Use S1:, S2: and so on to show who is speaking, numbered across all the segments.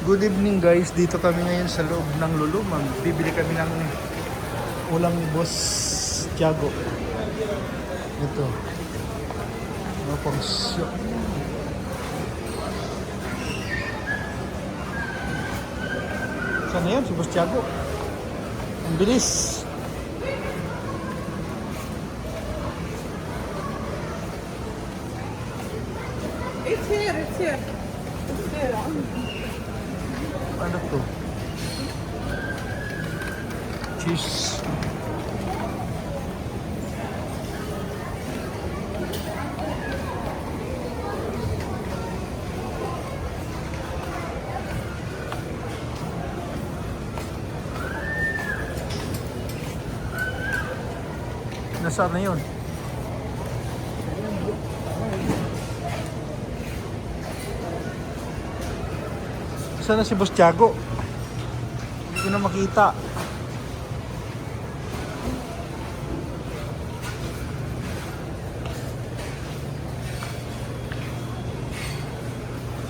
S1: Good evening guys, dito kami ngayon sa loob ng Luluman. Bibili kami ng ulang ni Boss Tiago. Ito. Ano pang siyo. Saan na yan si Boss Tiago? Ang bilis.
S2: It's here, it's here. It's here.
S1: Ano to? Cheese. Nasaan na yun? Saan na si Boss Tiago? Hindi ko na makita.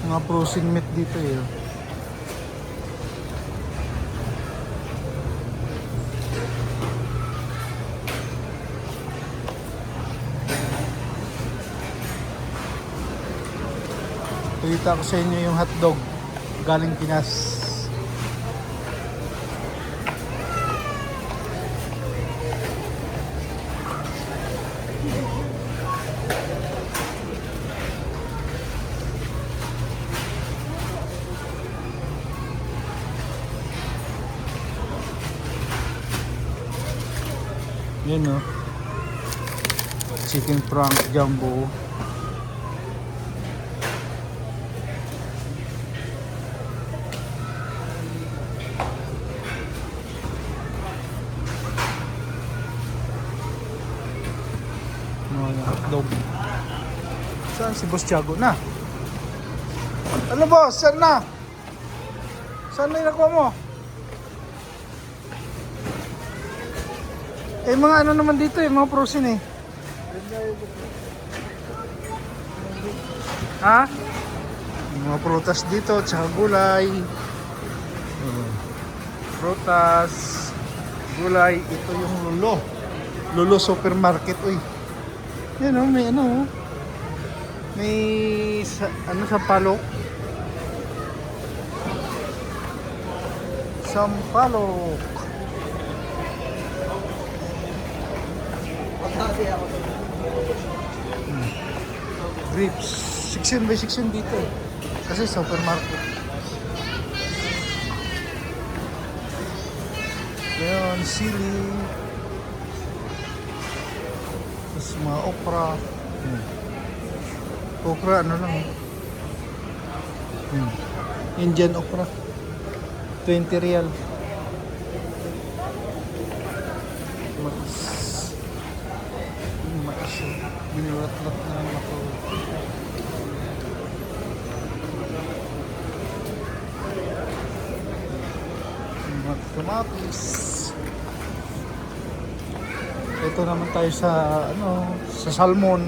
S1: Mga frozen meat dito eh. Pakita ko sa inyo yung hotdog galing Pinas. Yan o. Chicken frank jumbo. Hotdog. Saan si Boss Tiago na? Ano boss? Saan na? Saan na yung nakuha mo? Eh mga ano naman dito eh, mga frozen eh. Ha? Mga prutas dito, tsaka gulay. Prutas, gulay, ito yung Lolo. Lolo Supermarket, uy. Yan o, may ano o. May sampalok. Sampalok. Grapes. Section by section dito eh. Kasi supermarket. Ayan, sili. Tapos mga okra. Okra, ano lang eh. Indian okra. 20 real. Mais. Mais. Binulat-lat na lang ako. Mga kamatis. Ito naman tayo sa sa salmon.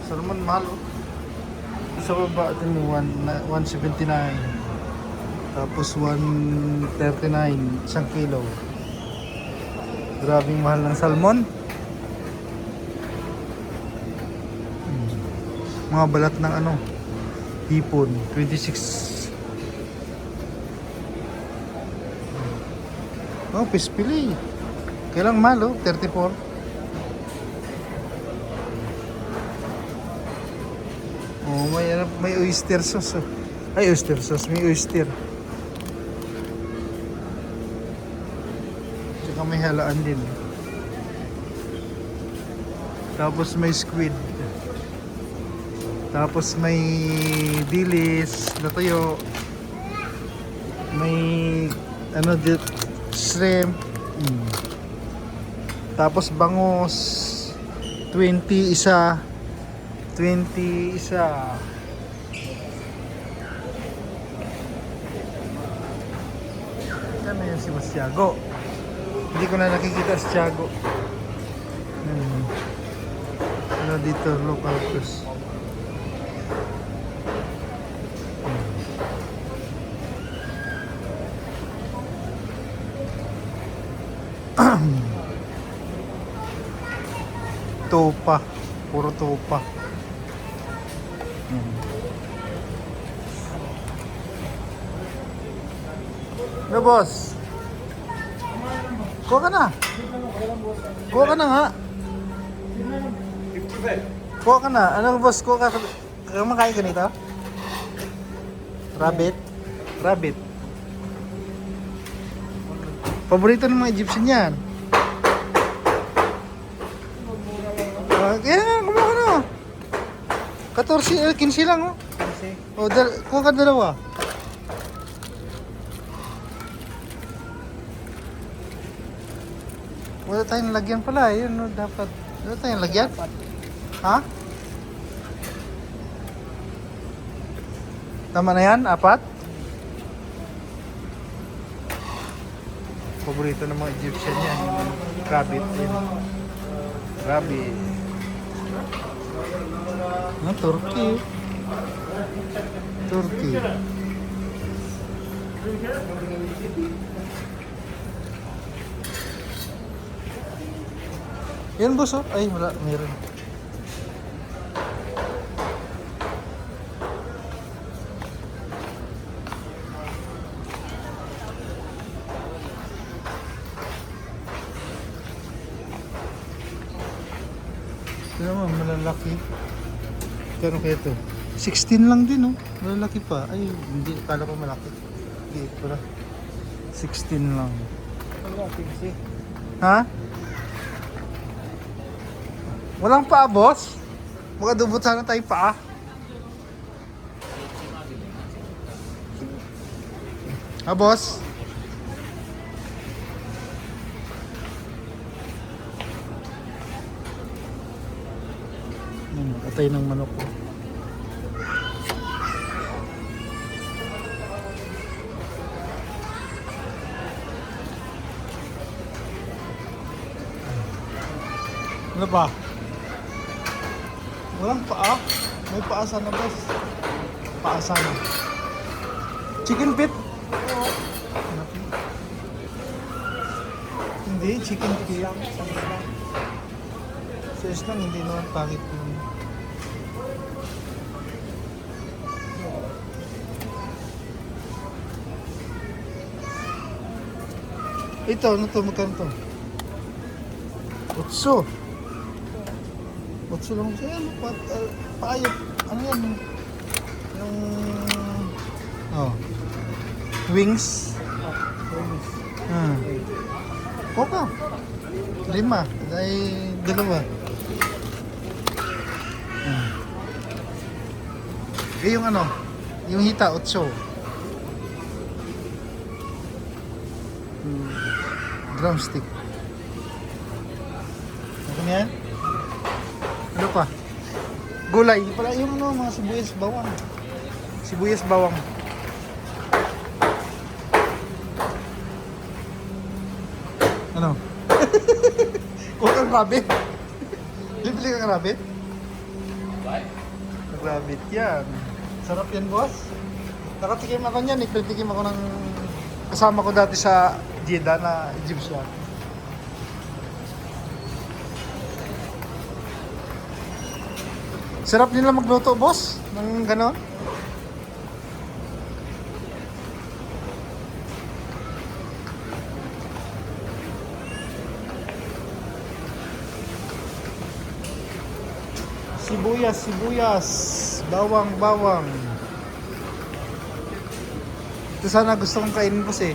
S1: Salmon mahal. Sa baba ito mo 179. Tapos 139 isang kilo. Grabing mahal ng salmon. Mga balat ng hipon 26. Oh, pispili. Kailang mahal 34. Oh, may oyster sauce. Ay, oyster sauce, may oyster. Tsaka may halaan din. Tapos may squid. Tapos may dilis, natuyo. May shrimp. Tapos bangus 20 isa. 20 isa. Ano yan si Boss Tiago? Hindi ko na nakikita si Tiago. Ano dito, local fish. Tupa. Puro tupa. Yan. Ano boss? Kuha ka na. Kuha ka na nga. Kuha ka na. Ano boss? Kuha ka. Kumakain ka nito? Rabbit? Rabbit. Paborito ng mga Egyptian yan. Kaya nga, kumuha ka na. 14, 15 lang oh. 15? O, kuha ka dalawa. Wala tayong lagyan pala eh. Yun, no, dapat. Wala tayong lagyan? Ha? Tama na yan? 4? Paborito ng mga Egyptian yan. Yung rabbit din. Rabbit. Ah, Turkey. Turkey. Yan boss oh. Ay wala, meron. Ito naman, malalaki. Pero kaya ito? 16 lang din oh. Malalaki pa. Ay, hindi. Kala ko malaki. Hindi, pala. 16 lang. Ha? Walang paa, boss? Makadubot sana tayo paa. Ha, boss? Atay ng manok ko. Ano ba? Walang paa. May paa sana, boss. Paa sana. Chicken feet? Oo. Hindi, chicken feet. Sa lang, hindi naman pangit yun. Ito, ano to? Magkano to? 8. 8 lang. Ayan, paayot. Ano yan? Yung... Oh. Wings. Wings. Poka. 5. Dahil 2. Eh, yung ano? Yung hita, 8. Drumstick. Ano yan? Ano pa? Gulay. Pala yung ano, mga sibuyas bawang. Sibuyas bawang. Ano? Kuha kang rabbit. Bibili kang rabbit? Rabbit yan. Sarap yan, boss. Nakatikim ako niyan. Nagtikim ako ng kasama ko dati sa Jeddah na Egyptian. Sarap nila magluto, boss, ng ganon. Sibuyas, sibuyas. Bawang, bawang. Ito sana gusto kong kainin, boss eh.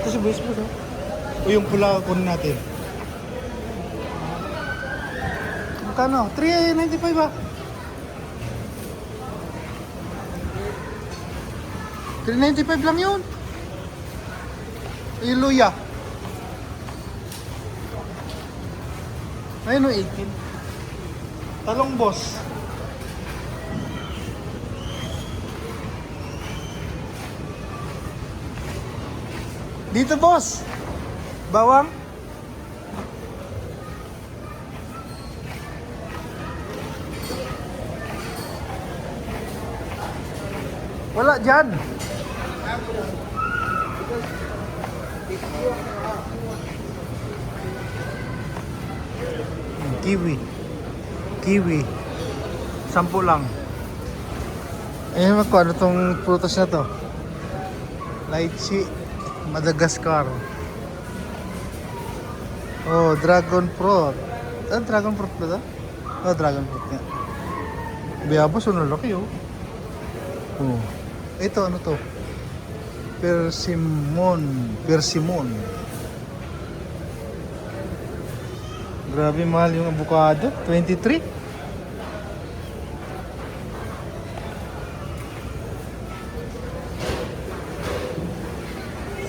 S1: Ito si boys po, no? O yung pula kunin natin. Magkano? 3.95 ba? 3.95 lang yun. Yung luya. Ayun o, 18. Talong, boss. Dito, boss. Bawang. Wala dyan. Kiwi. Kiwi. 10 lang. Ayun mo ano tong prutas na to. Lychee. Madagascar. Oh, dragon fruit. Ah, dragon fruit ba ito? Oh, dragon fruit nga. Bayabas, ano laki oh. Oh. Ito, ano to? Persimmon. Persimmon. Grabe mahal yung avocado. 23.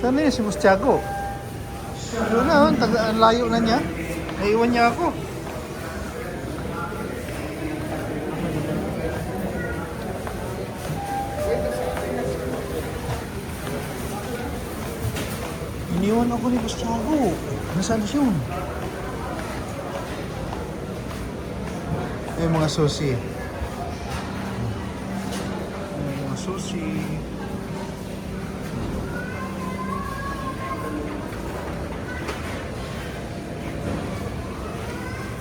S1: Saan na yun si Boss Tiago? Ano na, ang layo na niya. Naiwan niya ako. Iniwan ako ni Boss Tiago. Nasaan siya yun? Ay, mga susi. Ay, mga susi.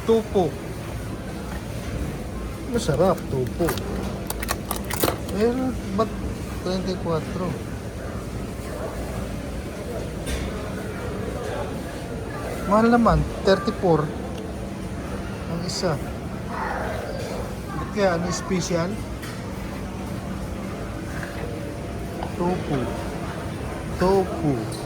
S1: Tupo. Masarap, tupo. Pero, ba't 24? Mahal naman, 34. Ang isa. Ba't kaya, ano special? Tofu. Tofu.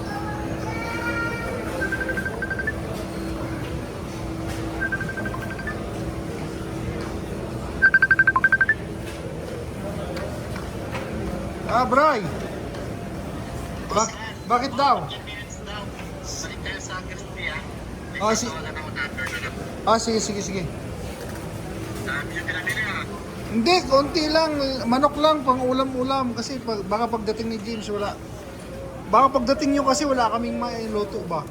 S1: Ah, Bray! Bakit daw? Sige, sige, sige. Hindi, konti lang. Manok lang, pang ulam-ulam. Kasi baka pagdating ni James, wala. Baka pagdating nyo kasi wala kaming mailuto ba?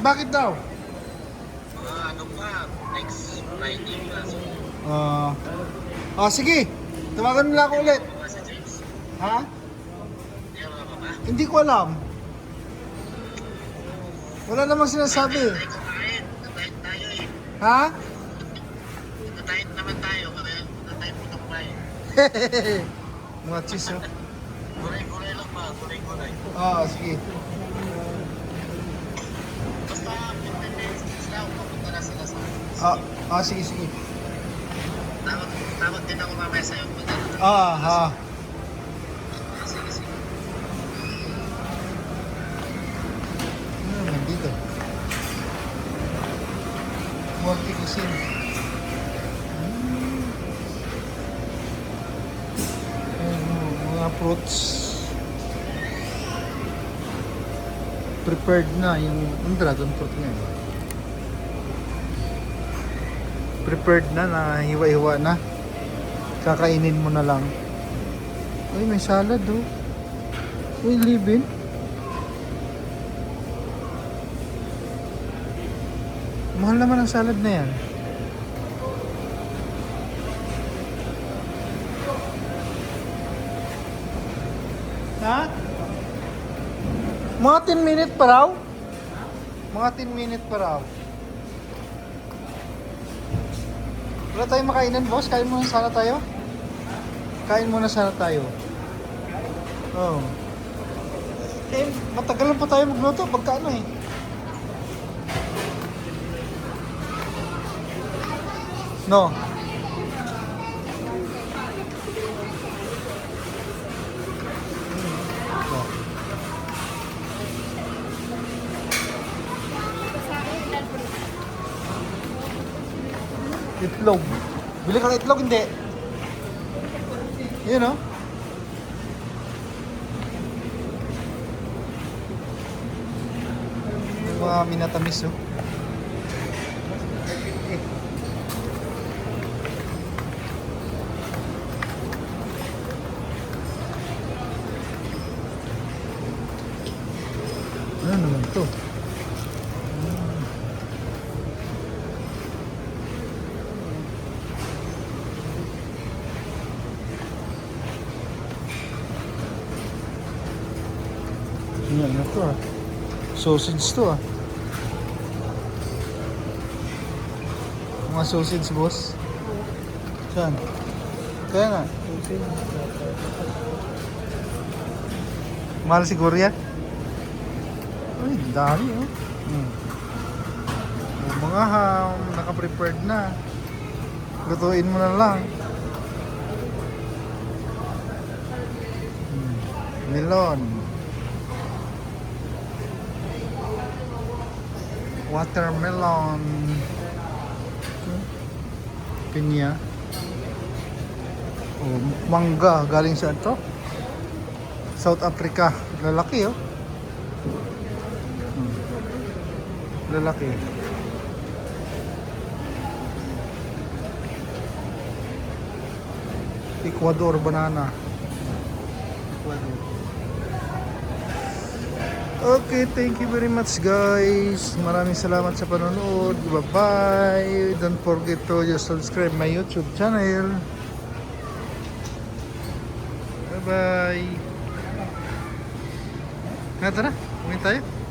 S1: Bakit daw?
S3: Ano pa, next Friday pa.
S1: Sige. Tawagan mo lang ako ulit.
S3: Si James,
S1: Ha?
S3: di ba ba?
S1: Hindi ko alam. Wala namang sinasabi.
S3: Tayo kumain, natayin tayo eh.
S1: Ha?
S3: Natayin naman tayo, kaya natayin po na kumain.
S1: Mga cheese, oh.
S3: Guray-guray lang ba, guray-guray.
S1: Sige.
S3: Basta 15 minutes lang, papunta na sila sa...
S1: Sige, sige.
S3: Tawag din ako mamaya sa'yo. Sige, sige.
S1: Ano naman dito? Morty cuisine. Mga fruits. Prepared na yung dragon fruit nga. Prepared na hiwa-hiwa na. Kakainin mo na lang. Uy, may salad oh. Uy, libin. Mahal naman ang salad na yan. Ha? Mga 10 minutes pa raw? Mga 10 minutes pa raw. Wala tayong makainan, boss. Kain muna sana tayo. Kain muna sana tayo. Oh. Matagal lang pa tayo magluto. Pagkaano eh. No. Itlog. Bili kang itlog, hindi. Yun, oh. Mga minatamis, oh. dito. Yan na to ah. Sausage to ah. Mga sausage boss. Saan? Kaya nga. Mahal siguro yan. Ay, dami oh. Yung mga ham, naka-prepared na. Lutuin mo na lang. Melon. Watermelon. Pinya. Oh, mangga. Galing saan to? South Africa. Lalaki oh. Lalaki. Ecuador banana. Ecuador. Okay, thank you very much guys. Maraming salamat sa panonood. Bye-bye. Don't forget to just subscribe my YouTube channel. Bye-bye. Nga, tara. Uwi tayo.